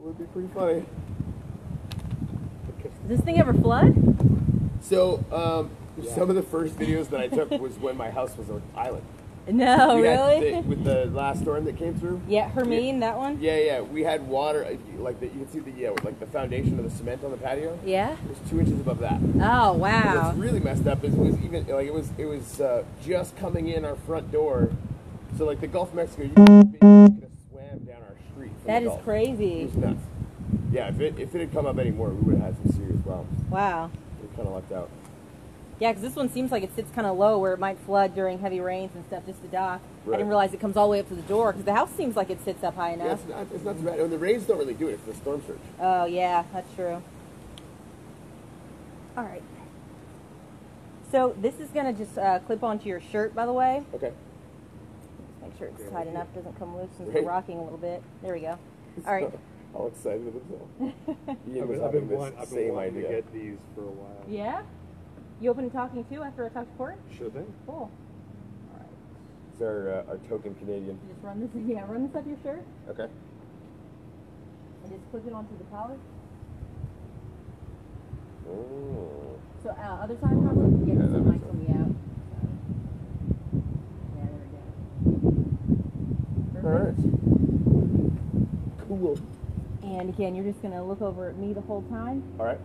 would be pretty funny. Does this thing ever flood? So, some of the first videos that I took was when my house was an island. No, really? With the last storm that came through. Yeah, Hermine, that one? Yeah. We had water, like you can see the foundation of the cement on the patio. Yeah. It was 2 inches above that. Oh, wow. And what's really messed up is it was just coming in our front door. So like the Gulf of Mexico, you could have swam down our street. That is crazy. It was nuts. Yeah, if it had come up anymore, we would have had some serious problems. Wow. We kind of lucked out. Yeah, because this one seems like it sits kind of low where it might flood during heavy rains and stuff, just the dock. Right. I didn't realize it comes all the way up to the door, because the house seems like it sits up high enough. Yeah, it's not too bad. And the rains don't really do it. It's the storm surge. Oh, yeah, that's true. All right. So this is going to just clip onto your shirt, by the way. Okay. Just make sure it's tight enough, doesn't come loose since Great. we're rocking a little bit. There we go. All right. All excited with himself. Ian was I've having been this wanting same to idea. get these for a while. Yeah? You open to talking too after I talk to Court? Sure thing. Cool. All right. It's our token Canadian. You just run this up your shirt Okay. and just clip it onto the collar. Oh. So other side probably? Yeah, Yeah, because that it makes might come me out. Yeah, there we go. All right. Perfect. Cool. And again, you're just going to look over at me the whole time. All right.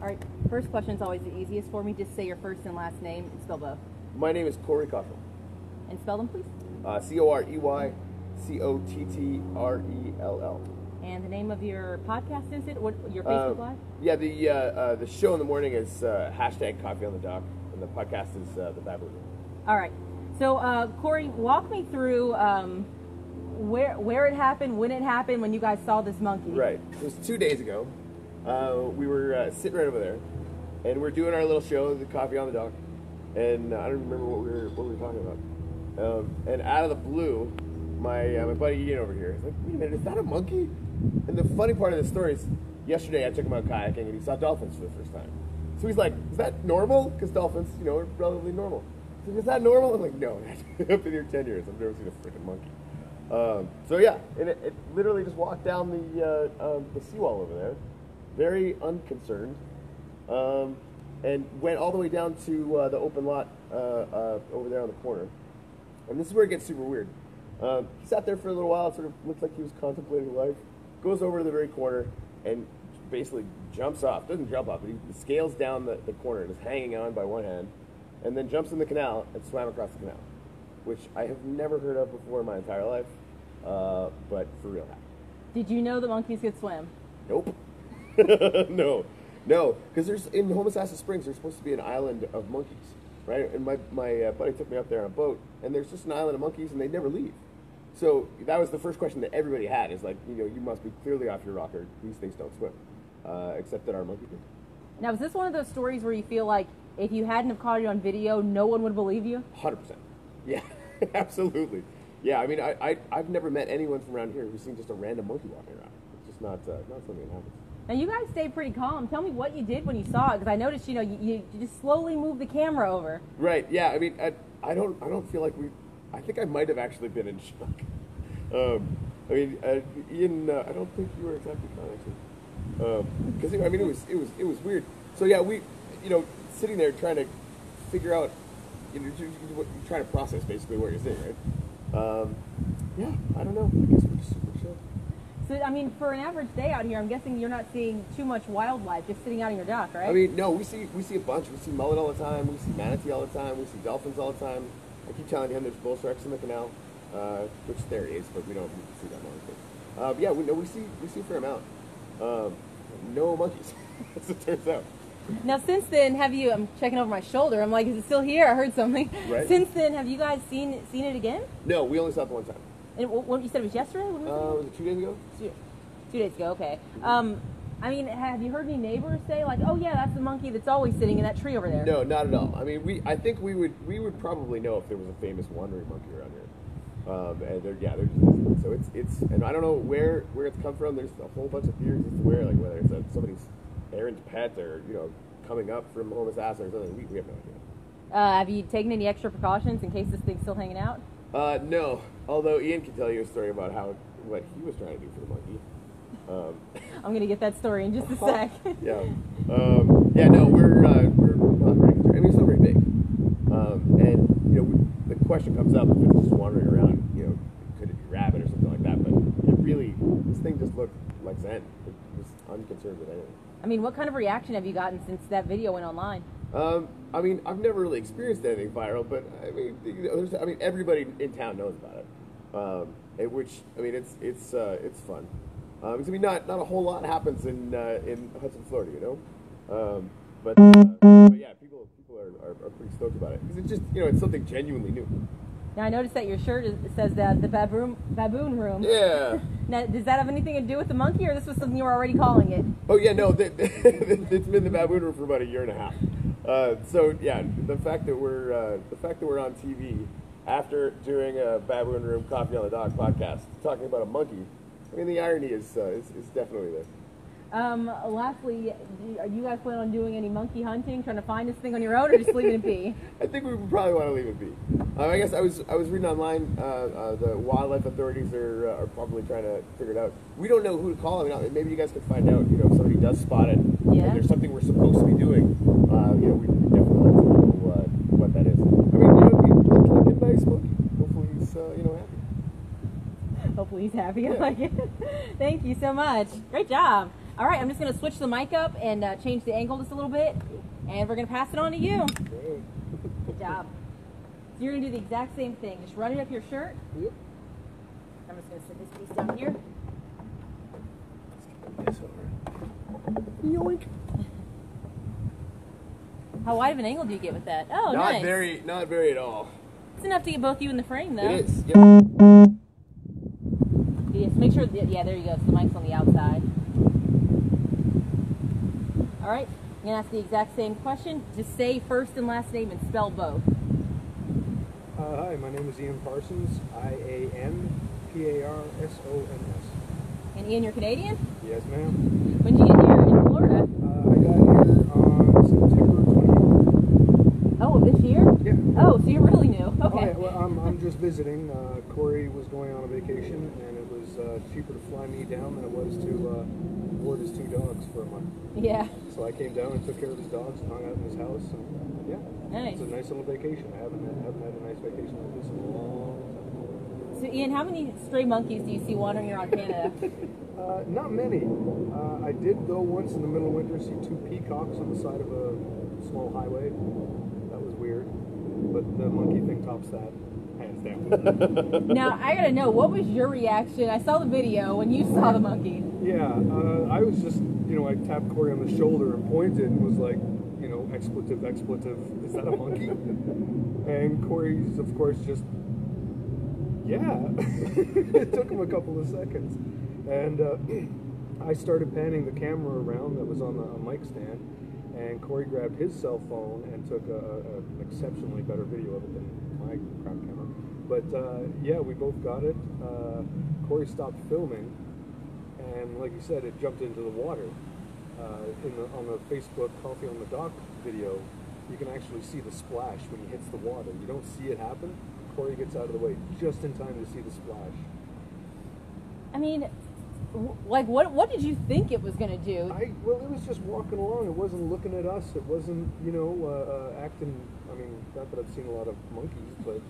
All right, first question is always the easiest for me. Just say your first and last name and spell both. My name is Corey Cottrell. And spell them, please. COREYCOTTRELL. And the name of your podcast is it? What your Facebook Live? Yeah, the show in the morning is hashtag Coffee on the Dock, and the podcast is the Babbler Room. All right. So, Corey, walk me through where it happened, when you guys saw this monkey. Right. It was 2 days ago. We were sitting right over there, and we're doing our little show, the Coffee on the Dock, and I don't remember what we were talking about. And out of the blue, my buddy Ian over here is like, "Wait a minute, is that a monkey?" And the funny part of the story is, yesterday I took him out kayaking, and he saw dolphins for the first time. So he's like, "Is that normal?" Because dolphins, are relatively normal. He's like, "Is that normal?" I'm like, "No, I've been here 10 years. I've never seen a freaking monkey." So yeah, and it literally just walked down the seawall over there, very unconcerned, and went all the way down to the open lot over there on the corner. And this is where it gets super weird. He sat there for a little while, sort of looked like he was contemplating life, goes over to the very corner, and basically jumps off. Doesn't jump off, but he scales down the corner and is hanging on by one hand, and then jumps in the canal and swam across the canal, which I have never heard of before in my entire life, but for real happened. Did you know that monkeys could swim? Nope. No, because there's in Homosassa Springs, there's supposed to be an island of monkeys, right? And my buddy took me up there on a boat, and there's just an island of monkeys, and they never leave. So that was the first question that everybody had, is like, you must be clearly off your rocker. These things don't swim, except that our monkey did. Now, is this one of those stories where you feel like if you hadn't have caught it on video, no one would believe you? 100%. Yeah, absolutely. Yeah, I mean, I've never met anyone from around here who's seen just a random monkey walking around. It's just not something that happens. Now, you guys stayed pretty calm. Tell me what you did when you saw it, because I noticed, you just slowly moved the camera over. Right. Yeah. I mean, I don't feel like I think I might have actually been in shock. Ian, I don't think you were exactly calm actually, because I mean it was weird. So yeah, we sitting there trying to figure out, trying to process basically what you're saying, right? Yeah. I don't know. I guess we're just super chill. So, I mean, for an average day out here, I'm guessing you're not seeing too much wildlife just sitting out on your dock, right? I mean, no, we see a bunch. We see mullet all the time. We see manatee all the time. We see dolphins all the time. I keep telling him there's bull sharks in the canal, which there is, but we don't see that much. Yeah, we see a fair amount. No monkeys, as it turns out. Now, since then, I'm checking over my shoulder. I'm like, is it still here? I heard something. Right. Since then, have you guys seen it again? No, we only saw it one time. And what you said it was yesterday? When was Was it 2 days ago? it? 2 days ago, okay. I mean, have you heard any neighbors say, like, oh yeah, that's the monkey that's always sitting in that tree over there? No, not at all. I mean, I think we would probably know if there was a famous wandering monkey around here. And they're just, so it's and I don't know where it's come from. There's a whole bunch of theories as to where, like whether it's somebody's errant pet or coming up from Homosassa or something. We have no idea. Have you taken any extra precautions in case this thing's still hanging out? No. Although Ian can tell you a story about how what he was trying to do for the monkey. I'm gonna get that story in just a sec. Yeah. Yeah. No, we're not very concerned. I mean, it's not very big. And you know, the question comes up if it's just wandering around. You know, could it be rabbit or something like that? But it really, this thing just looked like Zen. It was unconcerned with anything. I mean, what kind of reaction have you gotten since that video went online? I mean, I've never really experienced anything viral, but I mean, you know, everybody in town knows about it. Which I mean, it's fun. Because I mean, not a whole lot happens in Hudson, Florida, you know. But yeah, people are pretty stoked about it because it's just, you know, it's something genuinely new. Now I noticed that your shirt says that the baboon room. Yeah. Now, does that have anything to do with the monkey, or this was something you were already calling it? Oh yeah, no, it's been the baboon room for about a year and a half. So yeah, the fact that we're on TV after doing a Baboon Room Coffee on the Dock podcast talking about a monkey, I mean the irony is definitely there. Lastly, are you guys planning on doing any monkey hunting, trying to find this thing on your own, or just leave it in be? I think we would probably want to leave it be. I guess I was reading online. The wildlife authorities are probably trying to figure it out. We don't know who to call. I mean, maybe you guys could find out. You know, if somebody does spot it, yeah, and there's something we're supposed to be doing. You know, we definitely like to know what that is. I mean, you know, he looked like a nice monkey. Hopefully he's you know, happy. Hopefully he's happy. Yeah. I like it. Thank you so much. Great job. All right, I'm just going to switch the mic up and change the angle just a little bit, and we're going to pass it on to you. Great. Good job. So you're going to do the exact same thing. Just run it up your shirt. Yep. I'm just going to set this piece down here. This over. Yoink. How wide of an angle do you get with that? Oh, nice. Not very at all. It's enough to get both you in the frame, though. It is. Yep. Yes, make sure, yeah, there you go. So the mic's on the outside. All right, I'm going to ask the exact same question. Just say first and last name and spell both. Hi, my name is Ian Parsons, IANPARSONS. And Ian, you're Canadian? Yes, ma'am. When did you get here in Florida? I got here on September 28th. Oh, this year? Yeah. Oh, so you're really new. Okay. Oh, yeah, well, I'm just visiting. Corey was going on a vacation, and it was cheaper to fly me down than it was to board his 2 dogs for a month. Yeah. So I came down and took care of his dogs and hung out in his house. And, yeah, Nice. It's a nice little vacation. I haven't had a nice vacation like this in a long time. So Ian, how many stray monkeys do you see wandering around Canada? Not many. I did, though, once in the middle of winter see 2 peacocks on the side of a small highway. That was weird. But the monkey thing tops that, hands down. Now, I gotta know, what was your reaction? I saw the video when you saw the monkey. Yeah, I was just, you know, I tapped Corey on the shoulder and pointed and was like, you know, expletive, is that a monkey? And Corey's, of course, just, yeah. It took him a couple of seconds. And I started panning the camera around that was on a mic stand, and Corey grabbed his cell phone and took an exceptionally better video of it than my crap camera. But yeah, we both got it. Corey stopped filming, and like you said, it jumped into the water. On the Facebook Coffee on the Dock video, you can actually see the splash when he hits the water. You don't see it happen. Corey gets out of the way just in time to see the splash. I mean, like, what did you think it was gonna do? Well, it was just walking along. It wasn't looking at us. It wasn't, you know, acting. I mean, not that I've seen a lot of monkeys, but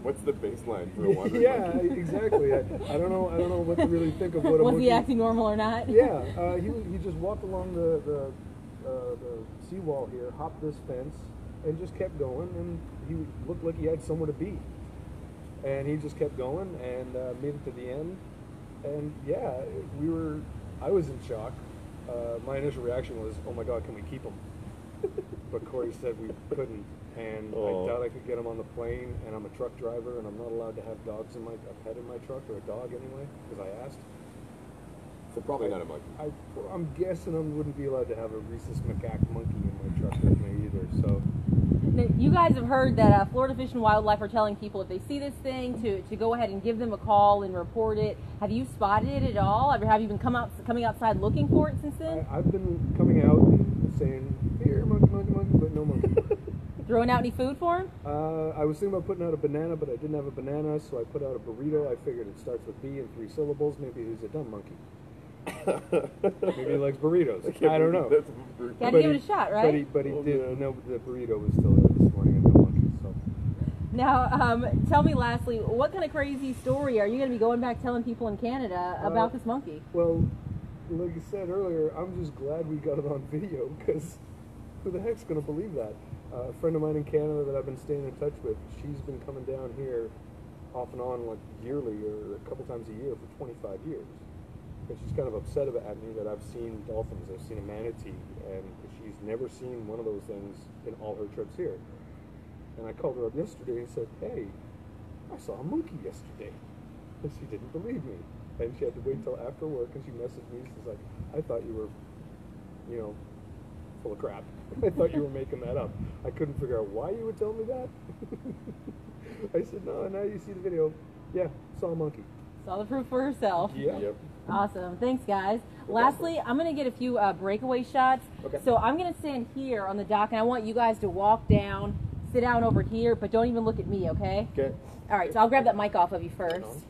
what's the baseline for a wandering yeah, monkey? exactly. I don't know what to really think of what a Was monkey. he acting normal or not? Yeah, he just walked along the seawall here, hopped this fence, and just kept going. And he looked like he had somewhere to be. And he just kept going and made it to the end. And yeah, I was in shock. My initial reaction was, oh my God, can we keep him? But Corey said we couldn't. And I doubt I could get him on the plane, and I'm a truck driver, and I'm not allowed to have a pet in my truck, or a dog anyway, because I asked. So probably not a monkey. I'm guessing I wouldn't be allowed to have a rhesus macaque monkey in my truck with me either, so. Now, you guys have heard that Florida Fish and Wildlife are telling people if they see this thing to go ahead and give them a call and report it. Have you spotted it at all? Have you been coming outside looking for it since then? I've been coming out and saying, here, monkey, monkey, monkey, but no monkey. Throwing out any food for him? I was thinking about putting out a banana, but I didn't have a banana, so I put out a burrito. I figured it starts with B and 3 syllables. Maybe he's a dumb monkey. Maybe he likes burritos. I don't know. Gotta give it a shot, right? But he did know the burrito was still there this morning and no monkey. So. Now, tell me lastly, what kind of crazy story are you going to be going back telling people in Canada about this monkey? Well, like you said earlier, I'm just glad we got it on video, because who the heck's going to believe that? A friend of mine in Canada that I've been staying in touch with, she's been coming down here off and on, like yearly or a couple times a year for 25 years. And she's kind of upset at me that I've seen dolphins, I've seen a manatee, and she's never seen one of those things in all her trips here. And I called her up yesterday and said, hey, I saw a monkey yesterday. And she didn't believe me. And she had to wait till after work, and she messaged me. She's like, I thought you were, full of crap. I thought you were making that up. I couldn't figure out why you would tell me that. I said, no, now you see the video. Yeah, saw a monkey. Saw the proof for herself. Yeah. Yep. Awesome. Thanks, guys. Lastly, I'm going to get a few breakaway shots. Okay. So I'm going to stand here on the dock, and I want you guys to walk down, sit down over here, but don't even look at me, okay? Okay. All right, so I'll grab that mic off of you first.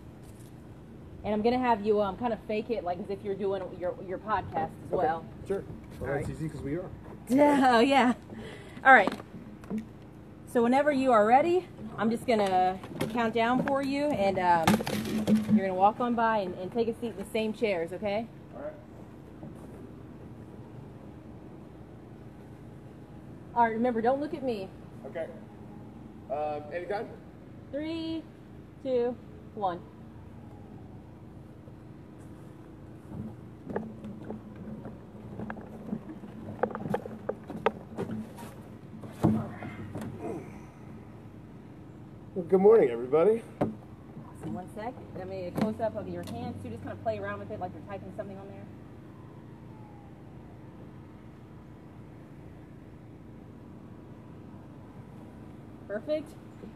And I'm going to have you kind of fake it like as if you're doing your podcast as well. Sure. Well, that's easy because we are. Oh, yeah. All right. So whenever you are ready, I'm just going to count down for you, and you're going to walk on by and take a seat in the same chairs, okay? All right. All right, remember, don't look at me. Okay. Anytime? 3, 2, 1. Well, good morning, everybody. Awesome. 1 sec. Let me a close up of your hands too. Just kind of play around with it like you're typing something on there. Perfect.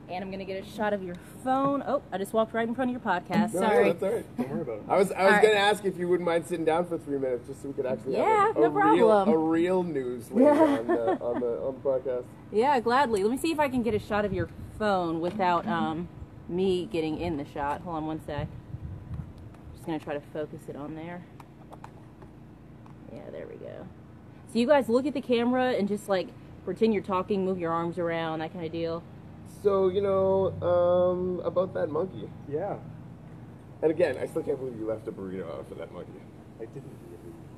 And I'm gonna get a shot of your phone. Oh, I just walked right in front of your podcast. No, Sorry. that's all right. Don't worry about it. I was right. going to ask if you wouldn't mind sitting down for 3 minutes just so we could actually have Yeah, no problem. a real news later on the podcast. Yeah, gladly. Let me see if I can get a shot of your phone without me getting in the shot. Hold on 1 sec. Just gonna try to focus it on there. Yeah, there we go. So you guys look at the camera and just like pretend you're talking, move your arms around, that kind of deal. So, about that monkey. Yeah, And again, I still can't believe you left a burrito out for that monkey. I didn't.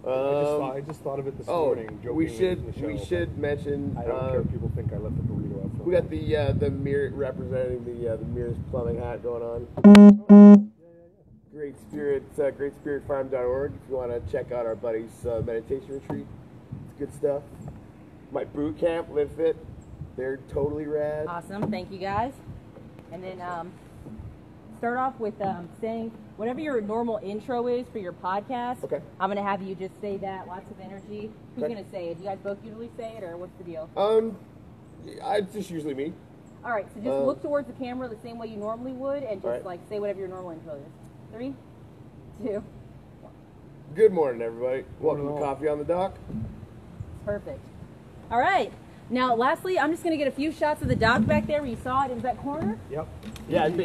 I just thought of it this morning. Joking we in the show, we should mention. I don't care if people think I left a burrito out. We got the mirror representing the Mears plumbing hat going on. GreatSpiritFarm.org if you want to check out our buddy's meditation retreat. It's good stuff. My boot camp, Live Fit, they're totally rad. Awesome. Thank you guys. And then start off with saying whatever your normal intro is for your podcast. Okay. I'm going to have you just say that. Lots of energy. Who's Okay. going to say it? Do you guys both usually say it, or what's the deal? It's just usually me. All right. So just look towards the camera the same way you normally would, and just All right. like say whatever your normal intro is. 3, 2. Good morning, everybody. Welcome Morning, to all. Coffee on the Dock. Perfect. All right. Now, lastly, I'm just going to get a few shots of the dock back there where you saw it in that corner. Yep. Yeah, He He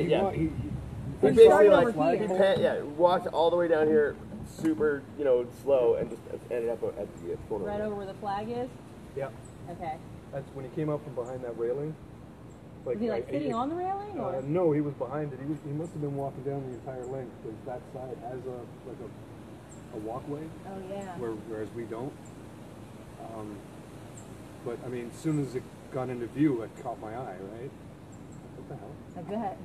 He basically started like over here. walked all the way down here, super slow, and just ended up at the corner. Right over where the flag is. Yep. Okay. That's when he came up from behind that railing. Was he like sitting on the railing? Or? No, he was behind it. He must have been walking down the entire length because that side has a walkway, Oh, yeah. whereas we don't. But I mean, as soon as it got into view, it caught my eye. Right? What the hell? Oh, go ahead.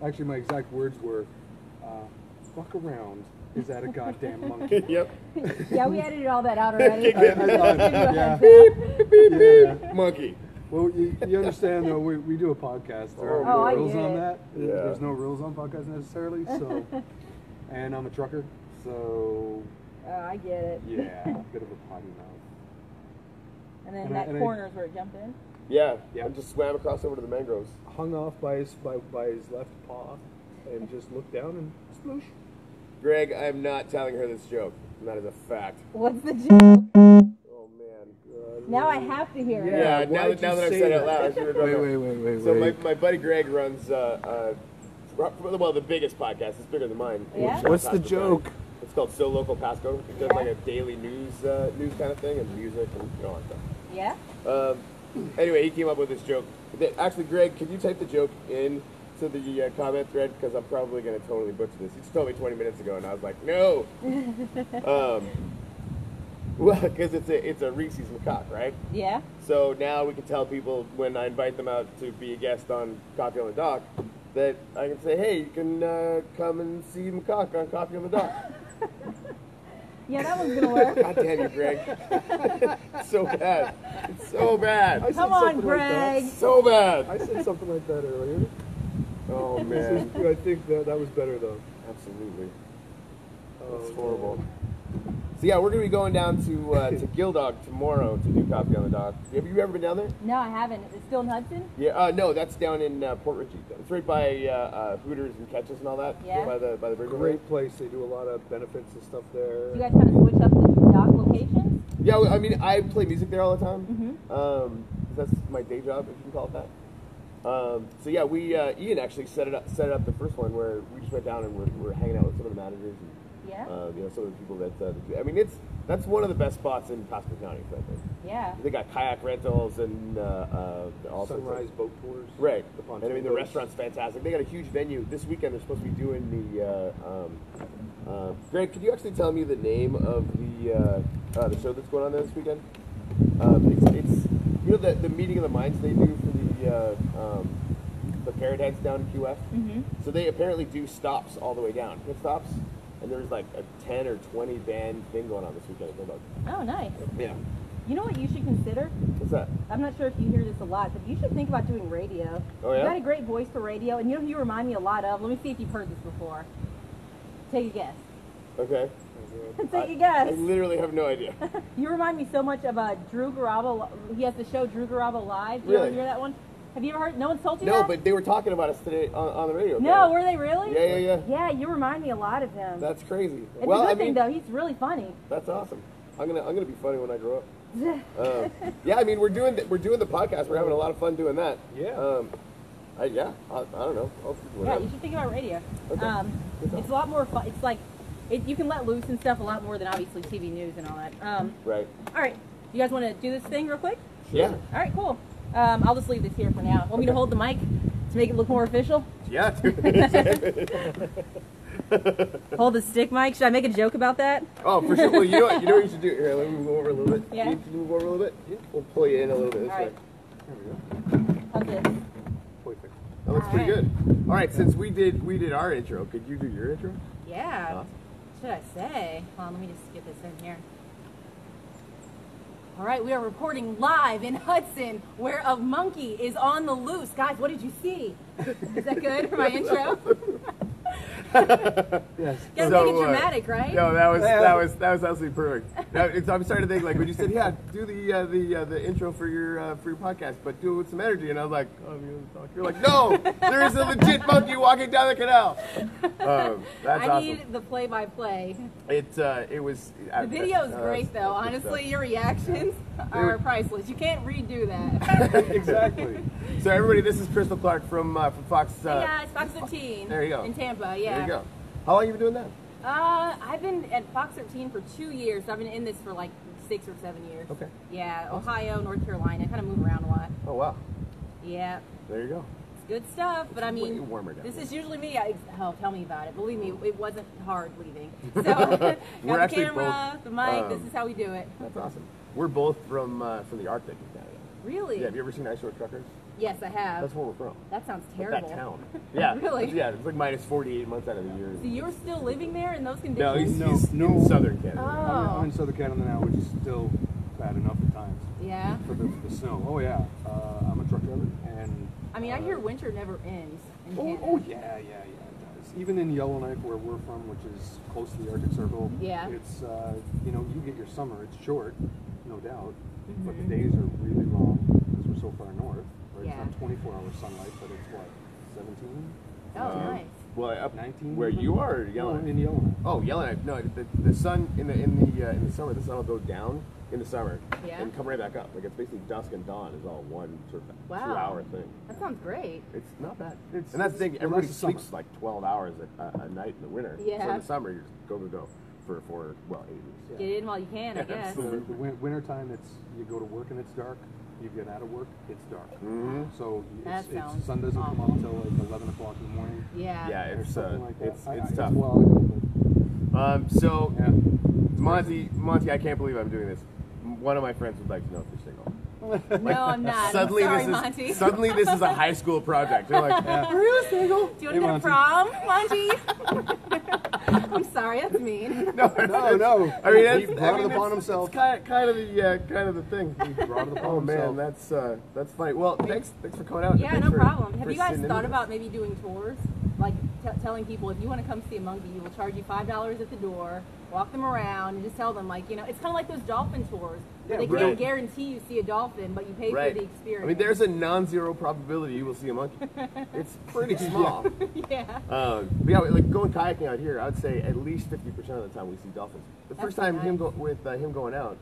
Actually, my exact words were, "Fuck around." Is that a goddamn monkey? Yep. Yeah, we edited all that out already. Yeah. Monkey. Well, you understand though, we do a podcast. There are Oh, no I rules get on it. that. Yeah. There's no rules on podcasts necessarily. So, and I'm a trucker, so Oh, I get it. yeah, a bit of a potty mouth. And then And that I- corner is where it jumped in. Yeah. Yeah. I just swam across over to the mangroves. Hung off by his left paw, and just looked down and sploosh. Greg, I'm not telling her this joke. That is a fact. What's the joke? Oh man. Now I have to hear it. Yeah, why'd now you that I've say said it that? out loud, I should have done that. Wait. So my buddy Greg runs, well, the biggest podcast. It's bigger than mine. Yeah? It's What's the Pasco joke? County. It's called So Local Pasco. It does Yeah. like a daily news kind of thing and music and all that stuff. Yeah? Anyway, he came up with this joke. Actually, Greg, could you type the joke in to the comment thread? Because I'm probably going to totally butcher this. He just told me 20 minutes ago, and I was like, no. Well, because it's a Reese's macaque, right? Yeah? So now we can tell people when I invite them out to be a guest on Coffee on the Dock that I can say, hey, you can come and see macaque on Coffee on the Dock. Yeah, that one's gonna work. God damn you, Greg. It's so bad. It's so bad. I said Come on, something like that. Greg. So bad. I said something like that earlier. Oh, man. I think that was better though. Absolutely. Oh, That's horrible. So yeah, we're gonna be going down to Gildog tomorrow to do Coffee on the Dock. Have you ever been down there? No, I haven't. It's still in Hudson? Yeah. No, that's down in Port Richey. It's right by Hooters and Catches and all that. Yeah. By the bridge. Great place. They do a lot of benefits and stuff there. Do you guys kind of switch up the dock locations? Yeah. I mean, I play music there all the time. Mm-hmm. That's my day job, if you can call it that. So yeah, we Ian actually set it up the first one where we just went down and we're hanging out with some of the managers and Yeah? some of the people that I mean that's one of the best spots in Pasco County, I think. Yeah. They got kayak rentals and all sorts of Sunrise boat tours. right. The pontoon And I mean the boats. restaurant's fantastic. They got a huge venue this weekend. They're supposed to be doing the. Greg, could you actually tell me the name of the show that's going on there this weekend? It's the meeting of the minds they do for the Parrot Heads down in Key West. Mm-hmm. So they apparently do stops all the way down, pit stops, and there's like a 10 or 20 band thing going on this weekend. Oh, nice. Yeah. You know what you should consider? What's that? I'm not sure if you hear this a lot, but you should think about doing radio. Oh, yeah? You got a great voice for radio, and you know who you remind me a lot of? Let me see if you've heard this before. Take a guess. Okay. Take a guess. I literally have no idea. You remind me so much of Drew Garabo. He has the show Drew Garabo Live. Do you Really? ever hear that one? Have you ever heard? No one's told you No, that? but they were talking about us today on the radio. No, were they really? Yeah. Yeah, you remind me a lot of him. That's crazy. It's well, a good I mean, thing though. He's really funny. that's awesome. I'm gonna be funny when I grow up. Yeah, I mean we're doing the podcast. We're having a lot of fun doing that. Yeah. I don't know. I'll see what Yeah, happens. you should think about radio. Okay. It's a lot more fun. It's like you can let loose and stuff a lot more than obviously TV news and all that. Right. All right, you guys want to do this thing real quick? Yeah. All right, cool. I'll just leave this here for now. Want me to Okay. hold the mic to make it look more official? Yeah. Hold the stick mic. Should I make a joke about that? Oh, for sure. Well, you know what you should do. Here, let me move over a little bit. Yeah. Can you move over a little bit? We'll pull you in a little bit this All way. right. There we go. How's this? Perfect. That looks All pretty right. good. All right, since we did our intro, could you do your intro? Yeah. Awesome. What should I say? Hold on, let me just get this in here. All right, we are reporting live in Hudson, where a monkey is on the loose. Guys, what did you see? Is that good for my intro? Yes. Gotta So, make it dramatic, right? No, that was absolutely perfect. Now, I'm starting to think like when you said, "Yeah, do the intro for your podcast, but do it with some energy," and I was like, "Oh, you're like, no, there is a legit monkey walking down the canal." That's I awesome. need the play-by-play. It was The video is great, though. Honestly, your reactions are priceless. You can't redo that. Exactly. So everybody, this is Crystal Clark from Fox. Hey guys, Fox 13. There you go. In Tampa, yeah. There you go. How long have you been doing that? I've been at Fox 13 for 2 years. So I've been in this for like 6 or 7 years. Okay. Yeah, Ohio, North Carolina. Kind of move around a lot. Oh wow. Yeah, There you go. it's good stuff. But I Way mean, warmer down this there. is usually me. Tell me about it. Believe me, it wasn't hard leaving. So got We're the actually camera, both, the mic. This is how we do it. That's awesome. We're both from the Arctic in Canada. Really? Yeah. Have you ever seen Ice Road Truckers? Yes, I have. That's where we're from. That sounds Like terrible. that town. Yeah. Really? Yeah. It's like minus 48 months out of the year. So you're still living there in those No, conditions? he's No. in southern Canada. Oh. I'm in Southern Canada now, which is still bad enough at times Yeah. for the snow. Oh yeah, I'm a truck driver, and I mean, I hear winter never ends in Canada. oh yeah, it does. Even in Yellowknife, where we're from, which is close to the Arctic Circle, Yeah. it's you get your summer. It's short, no doubt, but the Mhm. days are really long because we're so far north. Right? Yeah. It's not 24-hour sunlight, but it's what 17. Oh, nice. Well, up 19 where you are, or Yellowknife? in Yellowknife. Oh, Yellowknife. No, the sun in the summer, the sun will go down in the summer Yeah. and come right back up. Like it's basically dusk and dawn is all one sort of Wow. 2-hour thing. That sounds great. It's not bad. It's- And that's the thing. well, Everybody that's the sleeps like 12 hours a night in the winter. Yeah. So in the summer, you just go for 8 weeks. Get in while you can, I Yeah, guess. absolutely. The winter time, you go to work and it's dark. You get out of work, it's dark. Mm-hmm. So That sounds sun doesn't come up awful. until like 11 o'clock in the morning. Yeah. Yeah, Or it's something like that. it's tough. Well, So yeah. Monty, I can't believe I'm doing this. One of my friends would like to know if you're single. No, I'm not. Suddenly I'm sorry, this is Monty. suddenly this is a high school project. They're like, are you single? Do you Hey, want to go to prom, Monty? I'm sorry, that's mean. No. I mean, that's, He brought it upon that's himself. kind of the thing. He brought it upon Oh man, himself. that's funny. Well, thanks for coming out. Yeah, Thanks no for- problem. for Have you guys sitting in thought with about us. maybe doing tours? Like telling people, if you want to come see a monkey, we will charge you $5 at the door, walk them around, and just tell them, like, it's kind of like those dolphin tours. Where Yeah, they right. can't guarantee you see a dolphin, but you pay Right. for the experience. I mean, there's a non-zero probability you will see a monkey. It's pretty small. Yeah. But yeah, like going kayaking out here, I would say at least 50% of the time we see dolphins. The That's first time nice. him going out,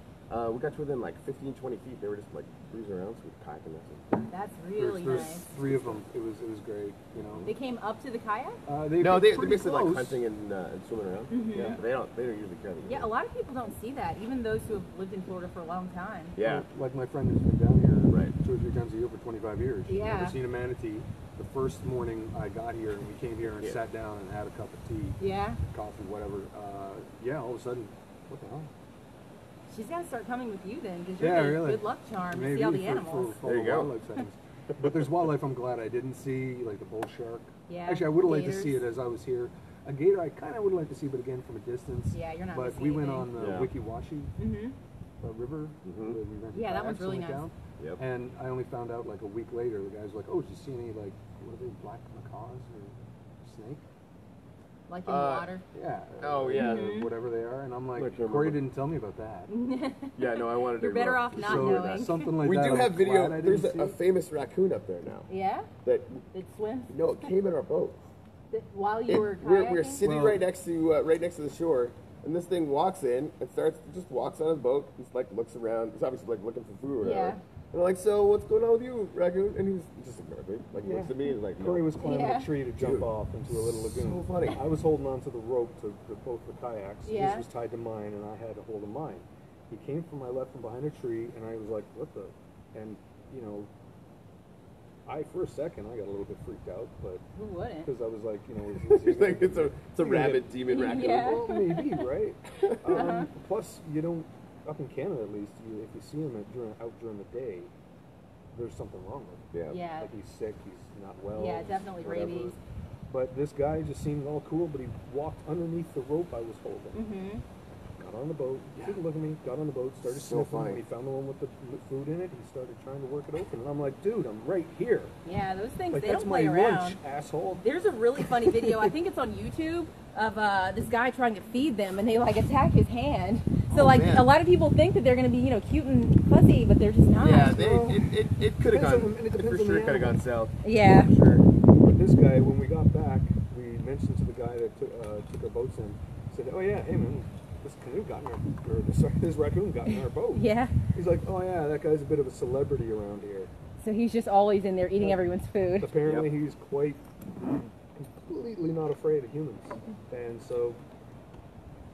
we got to within like 15, 20 feet. They were just like cruising around, so we kayaking this. That's really There's nice. 3 of them. It was great. They came up to the kayak? No, they're pretty basically like close. hunting and swimming around. Mm-hmm. Yeah, they don't usually care. Yeah, a lot of people don't see that, even those who have lived in Florida for a long time. Yeah. Like my friend who's been down here Right. 2 or 3 times a year for 25 years. Yeah. Never seen a manatee. The first morning I got here and we came here and Yeah. sat down and had a cup of tea, Yeah. coffee, whatever. All of a sudden, what the hell? She's got to start coming with you then, because you're Yeah, the really. good luck charm Maybe to see all the for animals. all There you the go. wildlife sightings. But there's wildlife I'm glad I didn't see, like the bull shark. Yeah, Actually, I would have liked to gators. see it as I was here. A gator I kind of would have liked to see, but again, from a distance. Yeah, you're not But missing we went anything. on the Yeah. Wikiwashi Mm-hmm. River. Mhm. where we rented Yeah, that one's kayaks and really went nice. down. Yep. And I only found out like a week later. The guy's like, "Oh, did you see any like what are they, black macaws or snake?" Like in the water. Yeah. Oh, yeah. Mm-hmm. Whatever they are, and I'm I like, can't Corey remember. didn't tell me about that. Yeah, no, I wanted to. You're better look. off not so knowing. something like We that. do I'm have video. glad I There's didn't a see. famous raccoon up there now Yeah? that It swims? it came in our boat. While you were We're kayaking? sitting Well- right next to the shore, and this thing walks in and just walks on his boat. He's like looks around. He's obviously like looking for food or whatever. Yeah. And I'm like, so what's going on with you, raccoon? And he's just ignored me. Like he looks at me and like, no. Corey was climbing Yeah. a tree to jump Dude, off into a little lagoon. so funny. I was holding onto the rope to both the kayaks. Yeah. His was tied to mine, and I had to hold of mine. He came from my left from behind a tree, and I was like, "What the?" And for a second, I got a little bit freaked out, but Who wouldn't? because I was like, You think it's a rabid demon raccoon? Yeah. well, maybe, right? Plus, you don't, up in Canada at least, if you see him out during the day, there's something wrong with him. Yeah. Yeah. Like he's sick, he's not well. Yeah, definitely whatever. rabies. But this guy just seemed all cool, but he walked underneath the rope I was holding. Mm-hmm. Got on the boat, didn't look at me, got on the boat, started So sniffing. funny. When he found the one with the food in it, he started trying to work it open. And I'm like, dude, I'm right here. Yeah, those things, Like, they that's don't my play around. lunch, asshole. There's a really funny video, I think it's on YouTube, of this guy trying to feed them, and they like attack his hand. So Oh, like man. a lot of people think that they're going to be cute and fuzzy, but they're just not. Yeah, Well, it could have depends gone. on- and it depends For on sure, the could have gone animal. south. Yeah. For sure. But this guy, when we got back, we mentioned to the guy that took our boats in, said, "Oh yeah, hey man, this canoe got in our, this raccoon got in our boat." Yeah. He's like, "Oh yeah, that guy's a bit of a celebrity around here." So he's just always in there eating everyone's food. Apparently, Yep. he's quite completely not afraid of humans, and so,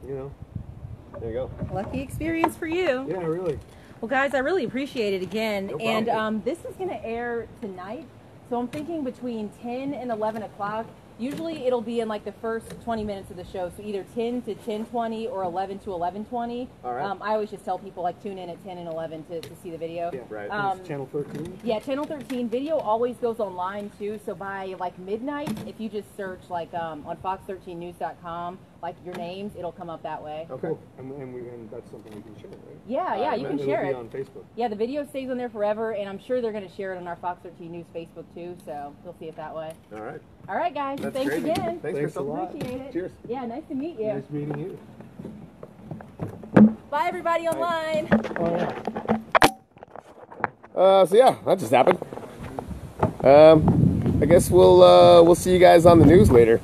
There you go. Lucky experience for you. yeah, really. Well, guys, I really appreciate it again. No And problem. this is going to air tonight. So I'm thinking between 10 and 11 o'clock. Usually it'll be in like the first 20 minutes of the show. So either 10 to 10:20 or 11 to 11:20. All right. I always just tell people like tune in at 10 and 11 to see the video. Yeah, Right. It's Channel 13. Yeah, Channel 13 video always goes online too. So by like midnight, if you just search like on fox13news.com, like your names, it'll come up that way. Okay. Cool. And that's something we can share, right? Yeah, you can It'll share be it. on Facebook. Yeah, the video stays on there forever, and I'm sure they're going to share it on our Fox 13 News Facebook too, so you'll see it that way. All right. All right, guys. That's Thanks crazy. again. Thanks, Thanks a Crystal. lot. Appreciate it. Cheers. Yeah, nice to meet you. Nice meeting you. Bye, everybody online. Oh yeah. So yeah, that just happened. I guess we'll see you guys on the news later.